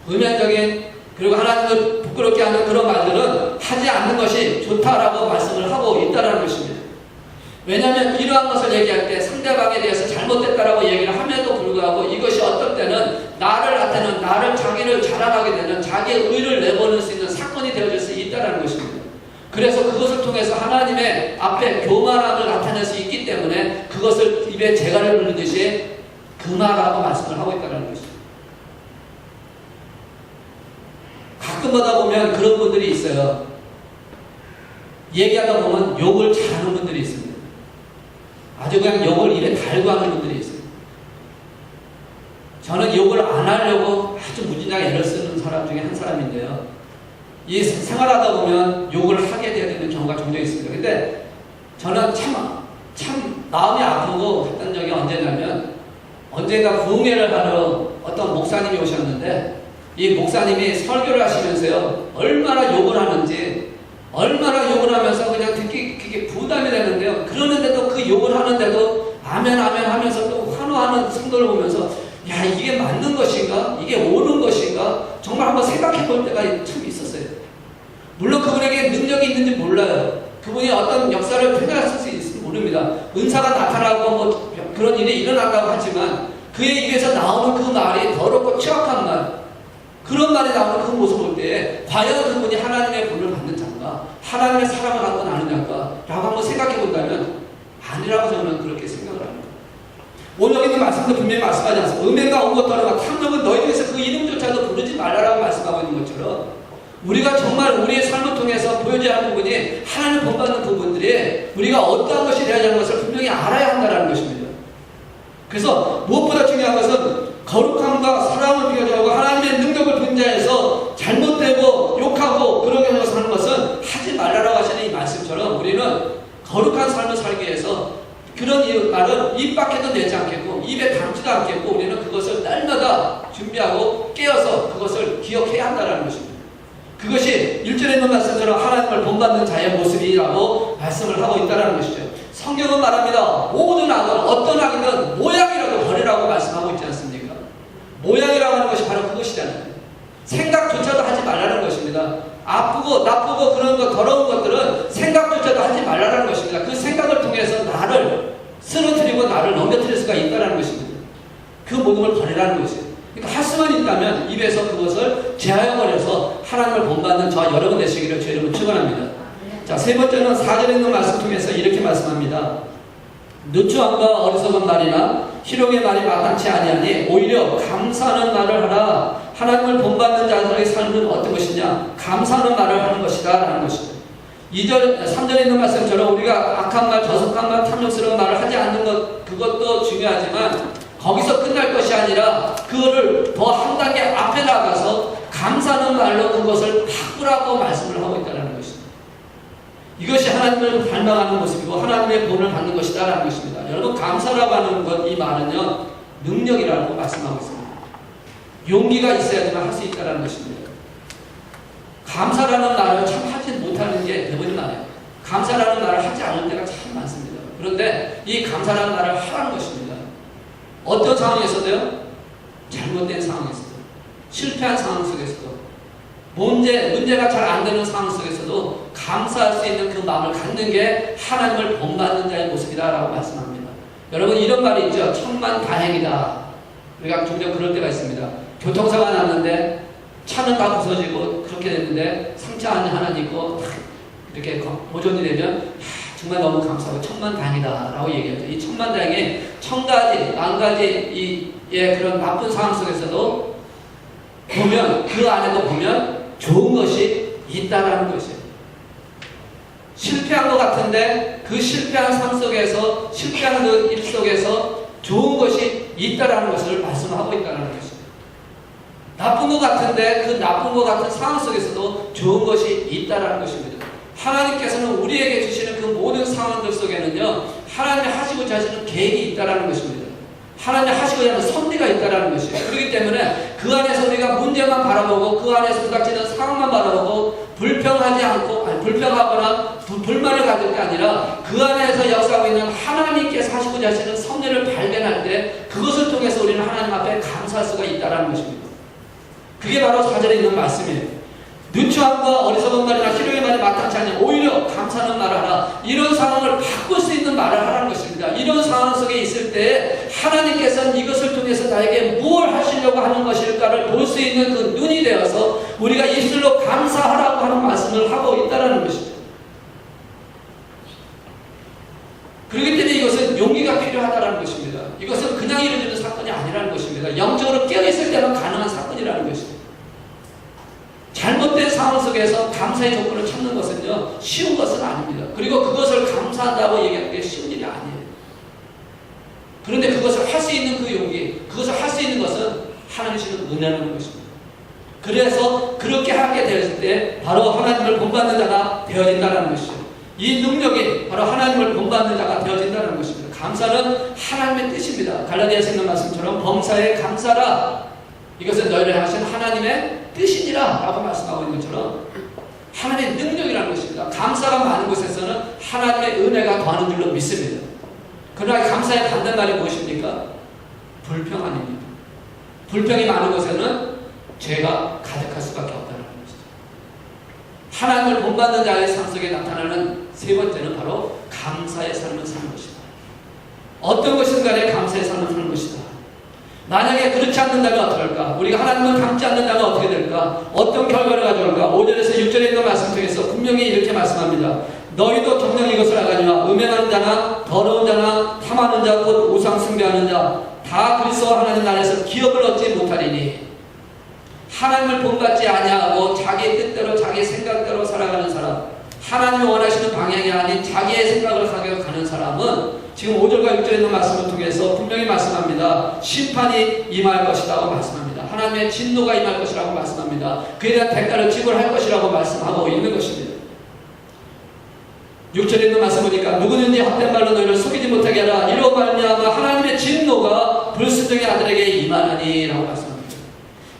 음행적인, 그리고 하나님을 부끄럽게 하는 그런 말들은 하지 않는 것이 좋다라고 말씀을 하고 있다는 것입니다. 왜냐하면 이러한 것을 얘기할 때 상대방에 대해서 잘못됐다라고 얘기를 함에도 불구하고 이것이 어떤 때는 나를 나타내는, 나를 자기를 자랑하게 되는, 자기의 의를 내보낼 수 있는 사건이 되어질 수 있다는 것입니다. 그래서 그것을 통해서 하나님의 앞에 교만함을 나타낼 수 있기 때문에 그것을 입에 재갈을 부르듯이 금하라고 말씀을 하고 있다는 것입니다. 가끔마다 보면 그런 분들이 있어요. 얘기하다 보면 욕을 잘하는 분들이 있습니다. 아주 그냥 욕을 입에 달고 하는 분들이 있어요. 저는 욕을 안 하려고 아주 무진하게 애를 쓰는 사람 중에 한 사람인데요. 이 생활하다 보면 욕을 하게 되는 경우가 종종 있습니다. 근데 저는 참 마음이 아프고 했던 적이 언제냐면 언젠가 부흥회를 하러 어떤 목사님이 오셨는데 이 목사님이 설교를 하시면서요 얼마나 욕을 하는지, 얼마나 욕을 하면서 그냥 듣기 그게 부담이 되는데요. 그러는데도 그 욕을 하는데도 아멘 아멘 하면서 또 환호하는 성도를 보면서 야, 이게 맞는 것인가? 이게 옳은 것인가? 정말 한번 생각해 볼 때가 참 있었어요. 물론 그분에게 능력이 있는지 몰라요. 그분이 어떤 역사를 펼쳤을 수 있을지 모릅니다. 은사가 나타나고 뭐 그런 일이 일어난다고 하지만 그의 입에서 나오는 그 말이 더럽고 취약한 말, 그런 말이 나오는 그 모습을 볼 때 과연 그분이 하나님의 본을 받는 자인가, 하나님의 사랑을 갖고 나느냐가 라고 한번 생각해 본다면 아니라고 저는 그렇게 생각을 합니다. 오늘 여기 있는 말씀도 분명히 말씀하지 않습니다. 음행과 온것 더러운 탐욕은 너희 중에서 그 이름조차도 부르지 말라라고 말씀하고 있는 것처럼 우리가 정말 우리의 삶을 통해서 보여줘야 하는 부분이 하나님을 본받는 부분들이 우리가 어떠한 것이 되어야 하는 것을 분명히 알아야 한다는 것입니다. 그래서 무엇보다 중요한 것은 거룩함과 사랑을 비교하고 하나님의 능력을 분자해서 잘못되고 욕하고 그러게 하는 것은 하지 말라라고 하시는 이 말씀처럼 우리는 거룩한 삶을 살기 위해서 그런 말은 입 밖에도 내지 않겠고 입에 담지도 않겠고 우리는 그것을 날마다 준비하고 깨어서 그것을 기억해야 한다는 것입니다. 그것이 1절에 있는 말씀처럼 하나님을 본받는 자의 모습이라고 말씀을 하고 있다는 것이죠. 성경은 말합니다. 모든 악은 어떤 악이든 모양이라도 버리라고 말씀하고 있지 않습니까? 모양이라고 하는 것이 바로 그것이잖아요. 생각조차도 하지 말라는 것입니다. 아프고 나쁘고 그런 것 더러운 것들은 생각조차도 하지 말라는 것입니다. 그 생각을 통해서 나를 쓰러뜨리고 나를 넘겨뜨릴 수가 있다는 것입니다. 그 모든 걸 버리라는 것이에요. 그러니까 할 수만 있다면 입에서 그것을 제하여버려서 하나님을 본받는 저와 여러분 되시기를 주의 이름으로 축원합니다. 자, 세 번째는 4절에 있는 말씀 통해서 이렇게 말씀합니다. 누추함과 어리석은 말이나 희롱의 말이 마땅치 아니하니 오히려 감사하는 말을 하라. 하나님을 본받는 자들의 삶은 어떤 것이냐? 감사하는 말을 하는 것이다 라는 것이죠. 3절에 있는 말씀처럼 우리가 악한 말, 저속한 말, 탐욕스러운 말을 하지 않는 것, 그것도 중요하지만 거기서 끝날 것이 아니라 그거를 더 한 단계 앞에 나가서 감사하는 말로 그것을 바꾸라고 말씀을 하고 있다는 것입니다. 이것이 하나님을 닮아가는 모습이고 하나님의 본을 받는 것이다 라는 것입니다. 여러분, 감사라고 하는 것, 이 말은요 능력이라고 말씀하고 있습니다. 용기가 있어야지만 할 수 있다는 것입니다. 감사라는 말을 참 하지 못하는 게 대부분 많아요. 감사라는 말을 하지 않을 때가 참 많습니다. 그런데 이 감사라는 말을 하라는 것입니다. 어떤 상황에서도요, 잘못된 상황에서도, 실패한 상황 속에서도, 문제가 잘 안 되는 상황 속에서도 감사할 수 있는 그 마음을 갖는 게 하나님을 본받는 자의 모습이다라고 말씀합니다. 여러분, 이런 말이 있죠. 천만다행이다. 우리가 종종 그럴 때가 있습니다. 교통사고가 났는데 차는 다 부서지고 그렇게 됐는데 상처 하나 있고 이렇게 보존이 되면 정말 너무 감사하고 천만다행이다라고 얘기하죠. 이 천만다행에 천가지, 만가지 그런 나쁜 상황 속에서도 보면 그 안에도 보면 좋은 것이 있다라는 것이에요. 실패한 것 같은데 그 실패한 삶 속에서 실패한 그 일 속에서 좋은 것이 있다라는 것을 말씀하고 있다는 것입니다. 나쁜 것 같은데 그 나쁜 것 같은 상황 속에서도 좋은 것이 있다라는 것입니다. 하나님께서는 우리에게 주시는 그 모든 상황들 속에는요, 하나님이 하시고자 하시는 계획이 있다라는 것입니다. 하나님이 하시고자 하는 섭리가 있다라는 것이에요. 그렇기 때문에 그 안에서 우리가 문제만 바라보고 그 안에서 부닥치는 상황만 바라보고 불평하지 않고 불평하거나 불만을 가질 게 아니라 그 안에서 역사하고 있는 하나님께서 하시고자 하시는 섭리를 발견할 때 그것을 통해서 우리는 하나님 앞에 감사할 수가 있다라는 것입니다. 그게 바로 4절에 있는 말씀이에요. 누추함과 어리석은 말이나 희롱의 말이 마땅치 않냐. 오히려 감사하는 말을 하라. 이런 상황을 바꿀 수 있는 말을 하라는 것입니다. 이런 상황 속에 있을 때 하나님께서는 이것을 통해서 나에게 뭘 하시려고 하는 것일까를 볼 수 있는 그 눈이 되어서 우리가 입술로 감사하라고 하는 말씀을 하고 있다는 것이죠. 그렇기 때문에 이것은 용기가 필요하다는 것입니다. 이것은 그냥 이루어지는 사건이 아니라는 것입니다. 영적으로 깨어있을 때만 가능한 사건이라는 것입니다. 잘못된 상황 속에서 감사의 조건을 찾는 것은요, 쉬운 것은 아닙니다. 그리고 그것을 감사한다고 얘기하는 게 쉬운 일이 아니에요. 그런데 그것을 할 수 있는 그 용기, 그것을 할 수 있는 것은 하나님 주시는 은혜라는 것입니다. 그래서 그렇게 하게 되었을 때 바로 하나님을 본받는 자가 되어진다는 것이죠. 이 능력이 바로 하나님을 본받는 자가 되어진다는 것입니다. 감사는 하나님의 뜻입니다. 갈라디아서 있는 말씀처럼 범사에 감사라. 이것은 너희를 하신 하나님의 뜻이니라 라고 말씀하고 있는 것처럼 하나님의 능력이라는 것입니다. 감사가 많은 곳에서는 하나님의 은혜가 더하는 줄로 믿습니다. 그러나 감사의 반대말이 무엇입니까? 불평 아닙니다. 불평이 많은 곳에는 죄가 가득할 수밖에 없다는 것이죠. 하나님을 본받는 자의 삶 속에 나타나는 세 번째는 바로 감사의 삶을 사는 것이다. 어떤 것이든 간에 감사의 삶을 사는 것이다. 만약에 그렇지 않는다면 어떨까? 우리가 하나님을 닮지 않는다면 어떻게 될까? 어떤 결과를 가져올까? 5절에서 6절에 있는 말씀 속에서 분명히 이렇게 말씀합니다. 너희도 정녕 이것을 알거니와 음행하는 자나 더러운 자나 탐하는 자 곧 우상 숭배하는 자 다 그리스도 하나님 나라에서 기업을 얻지 못하리니 하나님을 본받지 아니하고 자기 뜻대로 자기 생각대로 살아가는 사람, 하나님이 원하시는 방향이 아닌 자기의 생각을 가지고 가는 사람은 지금 5절과 6절에 있는 말씀을 통해서 분명히 말씀합니다. 심판이 임할 것이라고 말씀합니다. 하나님의 진노가 임할 것이라고 말씀합니다. 그에 대한 대가를 지불할 것이라고 말씀하고 있는 것입니다. 6절에 있는 말씀 보니까 누구든지 헛된 말로 너희를 속이지 못하게 하라. 이로 말미암아 하나님의 진노가 불순종의 아들에게 임하나니 라고 말씀합니다.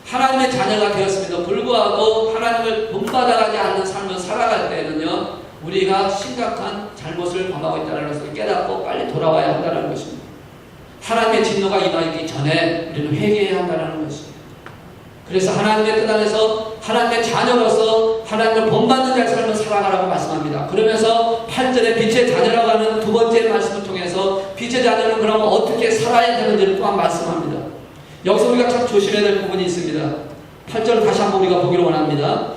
하나님의 자녀가 되었음에도 불구하고 하나님을 본받아가지 않는 삶을 살아갈 때는요, 우리가 심각한 잘못을 범하고 있다는 것을 깨닫고 빨리 돌아와야 한다는 것입니다. 하나님의 진노가 임하기 전에 우리는 회개해야 한다는 것입니다. 그래서 하나님의 뜻 안에서 하나님의 자녀로서 하나님을 본받는 자의 삶을 살아가라고 말씀합니다. 그러면서 8절에 빛의 자녀라고 하는 두 번째 말씀을 통해서 빛의 자녀는 그럼 어떻게 살아야 되는지를 또한 말씀합니다. 여기서 우리가 참 조심해야 될 부분이 있습니다. 8절 다시 한번 우리가 보기를 원합니다.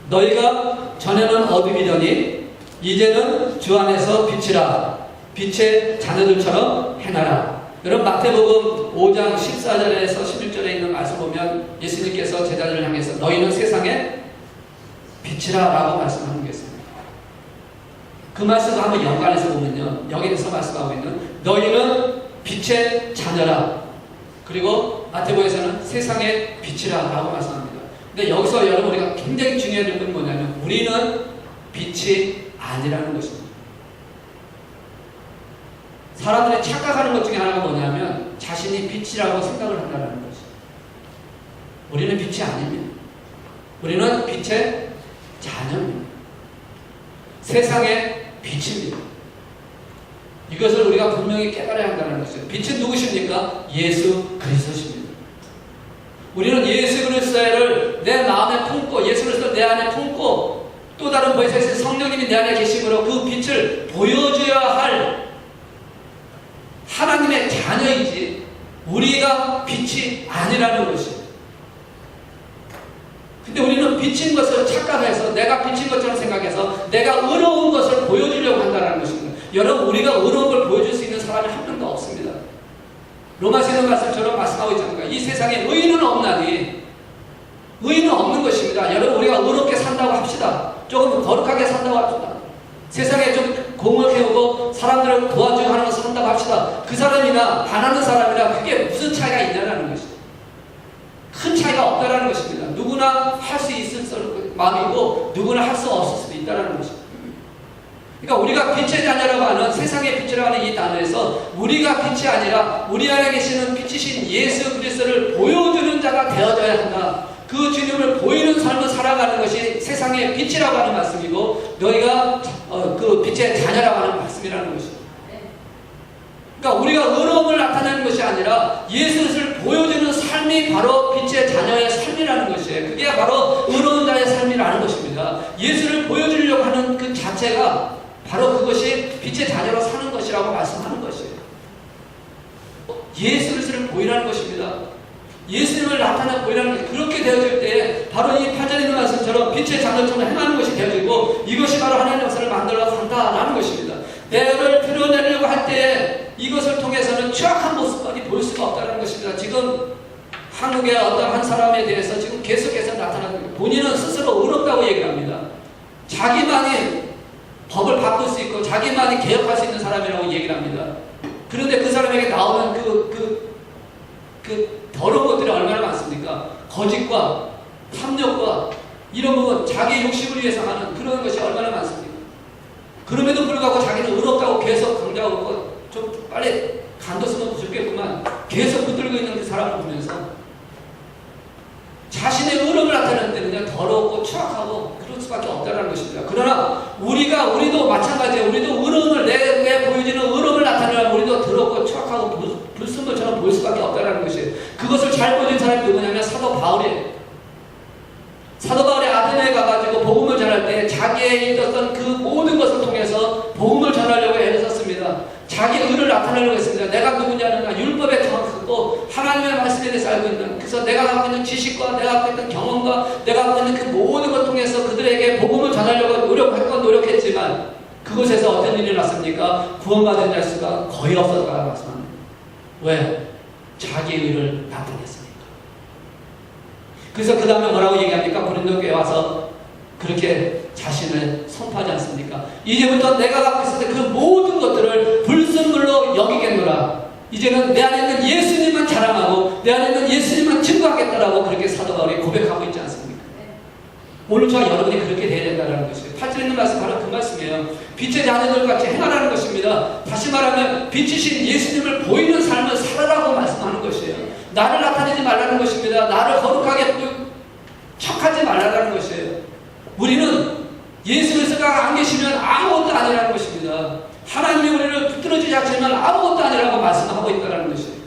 너희가 전에는 어둠이더니 이제는 주 안에서 빛이라. 빛의 자녀들처럼 행하라. 여러분 마태복음 5장 14절에서 11절에 있는 말씀 보면 예수님께서 제자들을 향해서 너희는 세상의 빛이라 라고 말씀하는 게 있습니다. 그 말씀을 한번 연관해서 보면요, 여기에서 말씀하고 있는 너희는 빛의 자녀라. 그리고 마태복음에서는 세상의 빛이라 라고 말씀합니다. 근데 여기서 여러분 우리가 굉장히 중요한 부분이 뭐냐면 우리는 빛이 아니라는 것입니다. 사람들이 착각하는 것 중에 하나가 뭐냐면 자신이 빛이라고 생각을 한다는 것입니다. 우리는 빛이 아닙니다. 우리는 빛의 자녀입니다. 세상의 빛입니다. 이것을 우리가 분명히 깨달아야 한다는 것이죠. 빛은 누구십니까? 예수 그리스도십니다. 우리는 예수 그리스도를 내 마음에 품고 예수 그리스도를 내 안에 품고 또 다른 보혜사의 성령님이 내 안에 계심으로 그 빛을 보여줘야 할 하나님의 자녀이지 우리가 빛이 아니라는 것입니다. 근데 우리는 빛인 것을 착각해서 내가 빛인 것처럼 생각해서 내가 의로운 것을 보여주려고 한다는 여러분, 우리가 의로운 걸 보여줄 수 있는 사람이 한 명도 없습니다. 로마서의 말씀처럼 말씀하고 있지 않습니까? 이 세상에 의인은 없나니, 의인은 없는 것입니다. 여러분, 우리가 의롭게 산다고 합시다. 조금 거룩하게 산다고 합시다. 세상에 좀 공을 세우고 사람들을 도와주고 하는 것을 한다고 합시다. 그 사람이나 안 하는 사람이나 그게 무슨 차이가 있냐는 것이죠. 큰 차이가 없다는 것입니다. 누구나 할 수 있을 마음이고 누구나 할 수 없을 수도 있다는 것입니다. 그러니까 우리가 빛의 자녀라고 하는, 세상의 빛이라고 하는 이 단어에서 우리가 빛이 아니라 우리 안에 계시는 빛이신 예수 그리스도를 보여주는 자가 되어져야 한다. 그 주님을 보이는 삶을 살아가는 것이 세상의 빛이라고 하는 말씀이고, 너희가 그 빛의 자녀라고 하는 말씀이라는 것입니다. 그러니까 우리가 의로움을 나타내는 것이 아니라 예수를 보여주는 삶이 바로 빛의 자녀의 삶이라는 것이에요. 그게 바로 의로운 자의 삶이라는 것입니다. 예수를 보여주려고 하는 그 자체가 바로 그것이 빛의 자녀로 사는 것이라고 말씀하는 것이에요. 예수를 보이라는 것입니다. 예수님을 나타내 보이라는 것이 그렇게 되어질 때 바로 이 8절에 있는 말씀처럼 빛의 자녀처럼 행하는 것이 되어지고, 이것이 바로 하나님의 역사를 만들어 간다라는 것입니다. 내를 드러내려고 할 때 이것을 통해서는 취약한 모습까지 보일 수가 없다는 것입니다. 지금 한국의 어떤 한 사람에 대해서 지금 계속해서 나타나는 거예요. 본인은 스스로 의롭다고 얘기를 합니다. 자기만이 법을 바꿀 수 있고 자기만이 개혁할 수 있는 사람이라고 얘기를 합니다. 그런데 그 사람에게 나오는 그 더러운 것들이 얼마나 많습니까? 거짓과 탐욕과 이런 부분, 자기 욕심을 위해서 하는 그런 것이 얼마나 많습니까? 그럼에도 불구하고 자기는 의롭다고 계속 강조하고, 좀 빨리 간뒀으면 좋겠구만 계속 붙들고 있는 그 사람을 보면서 자신의 의로움을 나타내는 데는 그냥 더럽고 추악하고 그럴 수밖에 없다는 것입니다. 그러나 우리도 마찬가지예요. 우리도 의로움을 내 보여지는 의로움을 나타내면 우리도 더럽고 추악하고 불순물처럼 보일 수밖에 없다는 것이에요. 그것을 잘 보여준 사람이 누구냐면 사도 바울이에요. 사도 바울이 아테네에 가가지고 복음을 전할 때 자기의 있었던 그 모든 것을 통해서 복음을 전하려고 애를 썼습니다. 자기 의를 나타내려고 했습니다. 내가 누구냐는 율법에 정확하고 하나님의 말씀에 대해서 알고 있는, 그래서 내가 갖고 있는 지식과 내가 갖고 있는 경험과 내가 갖고 있는 그 모든 것 통해서 그들에게 복음을 전하려고 노력했지만 그곳에서 어떤 일이 났습니까? 구원받은 자 수가 거의 없었다고 말씀합니다. 왜? 자기의 의를 나타냈습니다. 그래서 그 다음에 뭐라고 얘기합니까? 고린도교에 와서 그렇게 자신을 선포하지 않습니까? 이제부터 내가 갖고 있을 때 그 모든 것들을 불순물로 여기겠노라. 이제는 내 안에 있는 예수님만 자랑하고 내 안에 있는 예수님만 증거하겠다라고 그렇게 사도 바울이 고백하고 있지 않습니까? 오늘 저와 여러분이 그렇게 되어야 된다는 것이에요. 8절에 있는 말씀 바로 그 말씀이에요. 빛의 자녀들 같이 행하라는 것입니다. 다시 말하면 빛이신 예수님을 보이는 삶을 살아라고 말씀하는 것이에요. 나를 나타내지 말라는 것입니다. 나를 거룩하게 척하지 말라는 것이에요. 우리는 예수 그리스도가 안 계시면 아무것도 아니라는 것입니다. 하나님이 우리를 붙들어주지 않으면 아무것도 아니라고 말씀하고 있다는 것이에요.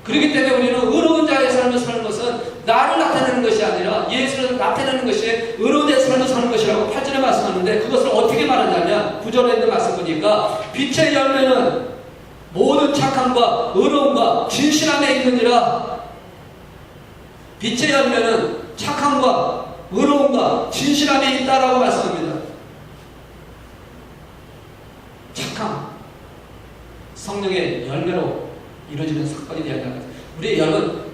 그렇기 때문에 우리는 의로운 자의 삶을 사는 것은 나를 나타내는 것이 아니라 예수를 나타내는 것이 의로운 자의 삶을 사는 것이라고 8절에 말씀하는데, 그것을 어떻게 말하냐면 9절에 있는 말씀 보니까 빛의 열매는 모든 착함과 의로움과 진실함에 있느니라. 빛의 열매는 착함과 의로움과 진실함에 있다라고 말씀합니다. 착함, 성령의 열매로 이루어지는 사건이 되어야 한다. 우리 여러분,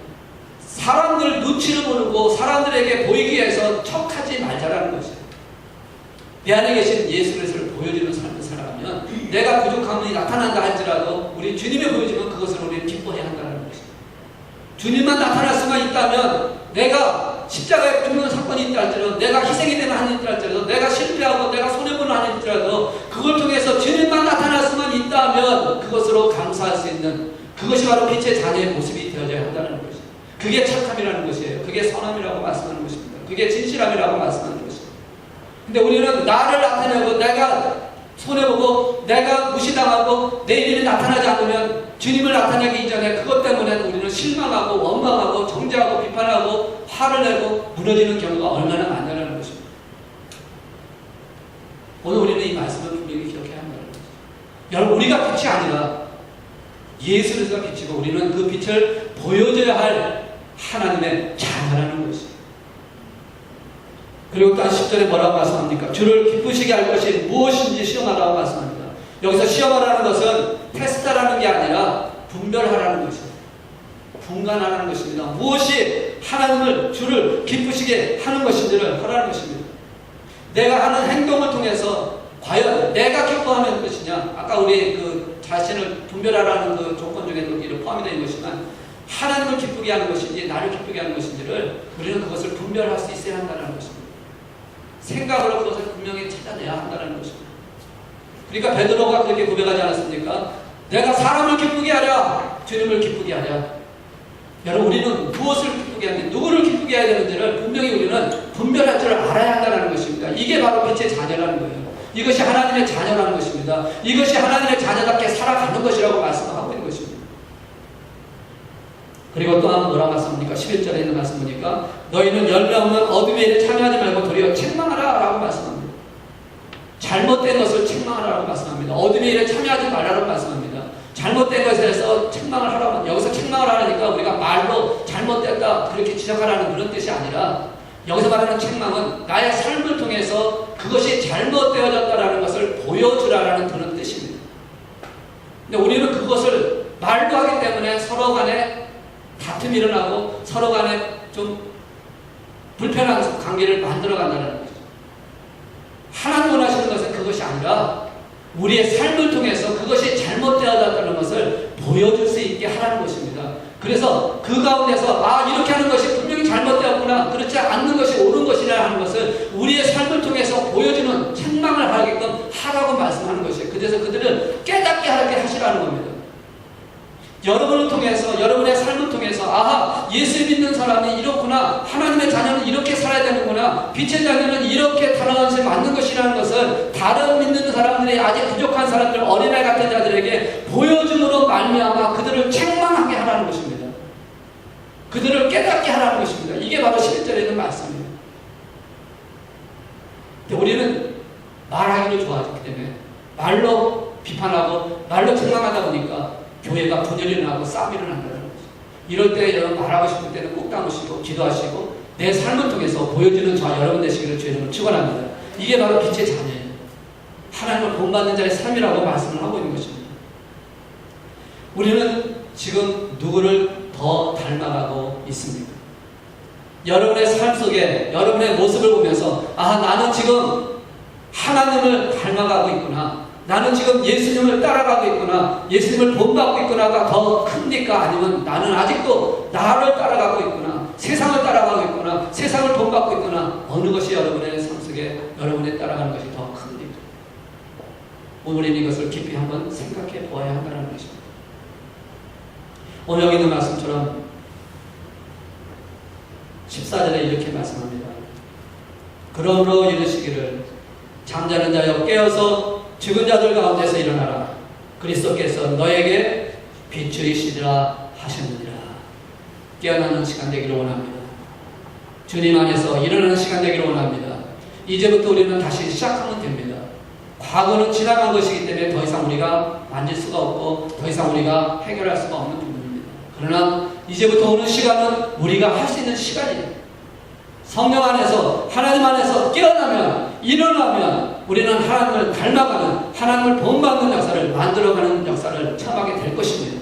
사람들 눈치를 모르고 사람들에게 보이기 위해서 척하지 말자라는 것이에요. 내 안에 계신 예수 그리스도를 보여주는 삶을 살아가면 내가 부족함이 나타난다 할지라도 우리 주님이 보여주면 그것을 우리는 기뻐해야 한다는 것이에요. 주님만 나타날 수만 있다면, 내가 십자가에 죽는 사건이 있다 할지라도, 내가 희생이 되는 한이 있다 할지라도, 내가 실패하고 내가 손해보는 한이 있더라도 그걸 통해서 주님만 나타날 수만 있다면 그것으로 감사할 수 있는, 그것이 바로 빛의 자녀의 모습이 되어져야 한다는 것이에요. 그게 착함이라는 것이에요. 그게 선함이라고 말씀하는 것입니다. 그게 진실함이라고 말씀하는 것입니다. 근데 우리는 나를 나타내고 내가 손해보고 내가 무시당하고 내 일이 나타나지 않으면, 주님을 나타내기 이전에 그것 때문에 우리는 실망하고 원망하고 정죄하고 비판하고 화를 내고 무너지는 경우가 얼마나 많다는 것입니다. 오늘 우리는 이 말씀을 분명히 기억해야 한다는 것입니다. 여러분, 우리가 빛이 아니라 예수 그리스도가 빛이고 우리는 그 빛을 보여줘야 할 하나님의 자녀라는 것입니다. 그리고 또 10절에 뭐라고 말씀합니까? 주를 기쁘시게 할 것이 무엇인지 시험하라고 말씀합니다. 여기서 시험하라는 것은 테스트하라는 게 아니라 분별하라는 것입니다. 분간하라는 것입니다. 무엇이 하나님을 주를 기쁘시게 하는 것인지를 하라는 것입니다. 내가 하는 행동을 통해서 과연 내가 기뻐하는 것이냐, 아까 우리 그 자신을 분별하라는 그 조건 중에도 이런 포함이 되어 있는 것이지만 하나님을 기쁘게 하는 것인지 나를 기쁘게 하는 것인지를 우리는 그것을 분별할 수 있어야 한다는 것입니다. 생각으로 그것을 분명히 찾아내야 한다는 것입니다. 그러니까 베드로가 그렇게 고백하지 않았습니까? 내가 사람을 기쁘게 하랴, 주님을 기쁘게 하랴. 여러분, 우리는 무엇을 기쁘게 하는지, 누구를 기쁘게 해야 되는지를 분명히 우리는 분별할 줄 알아야 한다는 것입니다. 이게 바로 빛의 자녀라는 거예요. 이것이 하나님의 자녀라는 것입니다. 이것이 하나님의 자녀답게 살아가는 것이라고 말씀하고 있는 것입니다. 그리고 또 한번 뭐라고 말씀합니까? 11절에 있는 말씀 보니까 너희는 열매 없는 어둠의 일에 참여하지 말고 도리어 책망하라 라고 말씀합니다. 잘못된 것을 책망하라고 말씀합니다. 어둠의 일에 참여하지 말라고 말씀합니다. 잘못된 것에 대해서 책망을 하라고, 여기서 책망을 하라니까 우리가 말로 잘못됐다 그렇게 지적하라는 그런 뜻이 아니라 여기서 말하는 책망은 나의 삶을 통해서 그것이 잘못되어졌다라는 것을 보여주라라는 그런 뜻입니다. 근데 우리는 그것을 말도 하기 때문에 서로 간에 다툼이 일어나고 서로 간에 좀 불편한 관계를 만들어 간다는 거죠. 하나님 원하시는 것은 그것이 아니라 우리의 삶을 통해서 그것이 잘못되어졌다는 것을 보여줄 수 있게 하라는 것입니다. 그래서 그 가운데서 이렇게 하는 것이 분명히 잘못되었구나, 그렇지 않는 것이 옳은 것이라 하는 것을 우리의 삶을 통해서 보여주는 책망을 하게끔 하라고 말씀하는 것이에요. 그래서 그들은 깨닫게 하게 하시라는 겁니다. 여러분을 통해서, 여러분의 삶을 통해서 예수 믿는 사람이 이렇구나, 하나님의 자녀는 이렇게 살아야 되는구나, 빛의 자녀는 이렇게 달아난 것이 맞는 것이라는 것을 다른 믿는 사람들이, 아직 부족한 사람들, 어린아이 같은 자들에게 보여줌으로 말미암아 그들을 책망하게 하라는 것입니다. 그들을 깨닫게 하라는 것입니다. 이게 바로 11절에 있는 말씀입니다. 근데 우리는 말하기를 좋아하기 때문에 말로 비판하고 말로 책망하다 보니까 교회가 분열이 일어나고 싸움이 일어난다는 거죠. 이럴 때 여러분 말하고 싶을 때는 꼭 담으시고 기도하시고 내 삶을 통해서 보여주는 저와 여러분 되시기를 주의 이름으로 축원합니다. 이게 바로 빛의 자녀예요. 하나님을 본받는 자의 삶이라고 말씀을 하고 있는 것입니다. 우리는 지금 누구를 더 닮아가고 있습니까? 여러분의 삶 속에 여러분의 모습을 보면서 나는 지금 하나님을 닮아가고 있구나, 나는 지금 예수님을 따라가고 있구나, 예수님을 본받고 있구나가 더 큽니까? 아니면 나는 아직도 나를 따라가고 있구나, 세상을 따라가고 있구나, 세상을 본받고 있구나, 어느 것이 여러분의 삶 속에 여러분이 따라가는 것이 더 큽니까? 오늘은 이것을 깊이 한번 생각해 보아야 한다는 것입니다. 오늘 여기 있는 말씀처럼 14절에 이렇게 말씀합니다. 그러므로 이르시기를 잠자는 자여 깨어서 죽은 자들 가운데서 일어나라. 그리스도께서 너에게 비추이시리라 하셨느니라. 깨어나는 시간 되기를 원합니다. 주님 안에서 일어나는 시간 되기를 원합니다. 이제부터 우리는 다시 시작하면 됩니다. 과거는 지나간 것이기 때문에 더 이상 우리가 만질 수가 없고 더 이상 우리가 해결할 수가 없는 부분입니다. 그러나 이제부터 오는 시간은 우리가 할 수 있는 시간이에요. 성령 안에서, 하나님 안에서 깨어나면, 일어나면 우리는 하나님을 닮아가는, 하나님을 본받는 역사를 만들어가는 역사를 체험하게 될 것입니다.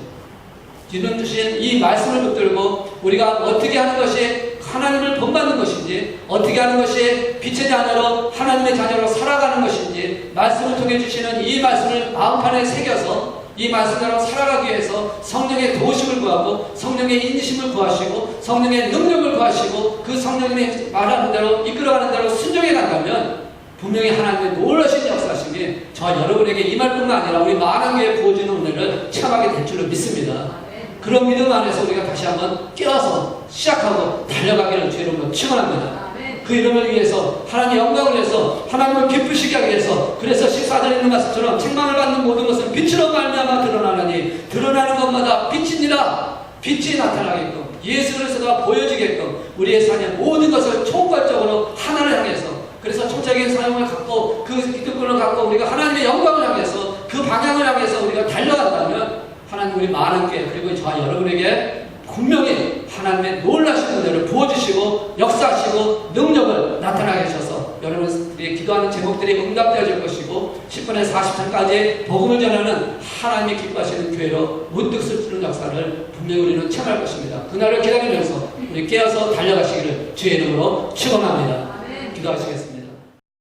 주님 주신 이 말씀을 붙들고 우리가 어떻게 하는 것이 하나님을 본받는 것인지, 어떻게 하는 것이 빛의 자녀로 하나님의 자녀로 살아가는 것인지, 말씀을 통해 주시는 이 말씀을 마음판에 새겨서 이 말씀대로 살아가기 위해서 성령의 도우심을 구하고 성령의 인심을 구하시고 성령의 능력을 구하시고 그 성령이 말하는 대로 이끌어가는 대로 순종해 나가면 분명히 하나님의 놀라신 역사심이 저 여러분에게 임할 뿐만 아니라 우리 많은 교회에 부어주는 은혜를 체험하게 될 줄로 믿습니다. 그런 믿음 안에서 우리가 다시 한번 깨어서 시작하고 달려가기를 주의 이름으로 축원합니다. 그 이름을 위해서, 하나님의 영광을 위해서, 하나님을 기쁘시게 하기 위해서, 그래서 14절에 있는 말씀처럼 책망을 받는 모든 것은 빛으로 말미암아 드러나느니 드러나는 것마다 빛이니라. 빛이 나타나게끔, 예수 그리스도가 보여지게끔 우리의 삶의 모든 것을 총괄적으로 하나를 향해서, 그래서 총적인 사용을 갖고 그 기득권을 갖고 우리가 하나님의 영광을 향해서 그 방향을 향해서 우리가 달려간다면 하나님 우리 많은 게, 그리고 저와 여러분에게 분명히 하나님의 놀라신 은혜를 부어주시고 역사하시고 능력을 나타나게 하셔서 여러분들이 기도하는 제목들이 응답되어질 것이고 10분에 40분까지 복음을 전하는 하나님이 기뻐하시는 교회로 문득 쓰는 역사를 분명히 우리는 체험할 것입니다. 그날을 기다리면서 우리 깨어서 달려가시기를 주의 이름으로 축원합니다. 기도하시겠습니다.